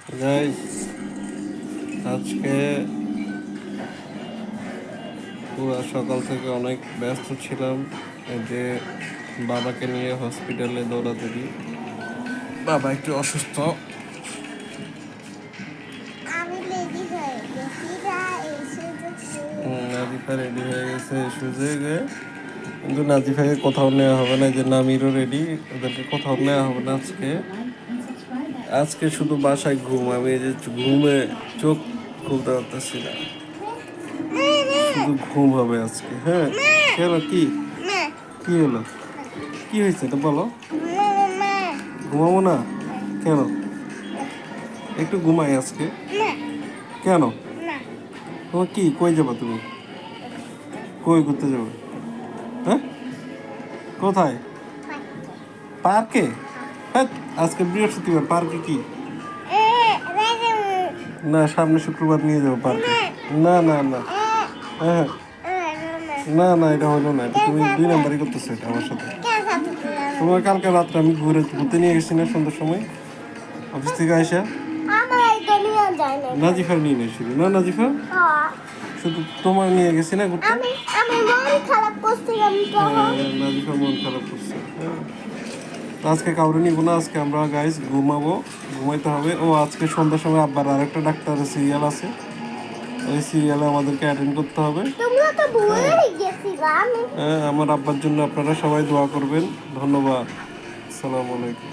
Guys, আজকে পুরো সকাল থেকে অনেক ব্যস্ত ছিলাম। এই যে বাবাকে নিয়ে হসপিটালে দৌড়াদৌড়ি। বাবা একটু অসুস্থ। নাজিফা রেডি হয়ে গেছে সুজে গিয়ে, কিন্তু নাজিফাকে কোথাও নেওয়া হবে না। যে নামিরও রেডি, ওদেরকে কোথাও নেওয়া হবে না আজকে। আজকে শুধু বাসায় ঘুম। আমি এই যে ঘুমে চোখ খুলতে পারতেছি না, শুধু ঘুম হবে আজকে। হ্যাঁ, কেন কি কি হলো, কি হয়েছে এটা বলো। ঘুমাবো না কেন? একটু ঘুমাই আজকে। কেন? তোমার কি, কই যাবা তুমি? কই ঘুরতে যাবে? হ্যাঁ, কোথায়? পার্কে? হ্যাঁ, আজকে বৃহস্পতিবার, পার্কে কি? না, সামনে শুক্রবার নিয়ে যাবো পার্কে। না না না, হ্যাঁ, না না, এটা হলো না। এটা তুমি 2 নাম্বারই করতেছো এটা আমার সাথে। তোমার কালকে রাত্রে আমি ঘুরতে নিয়ে গেছি না সন্ধ্যার সময়, অফিস থেকে আইসা। নাজিফার নিয়ে নিয়েছিল না? নাজিফা শুধু তোমার নিয়ে গেছি না ঘুরতে। নাজিফা মন খারাপ করছে। তো আজকে কাউরে নিব না। আজকে আমরা গাইস ঘুমাবো, ঘুমাইতে হবে। ও আজকে সন্ধ্যার সময় আব্বার আরেকটা ডাক্তারের সিরিয়াল আছে, ওই সিরিয়ালে আমাদেরকে অ্যাটেন্ড করতে হবে। হ্যাঁ, আমার আব্বার জন্য আপনারা সবাই দোয়া করবেন। ধন্যবাদ। আসসালামু আলাইকুম।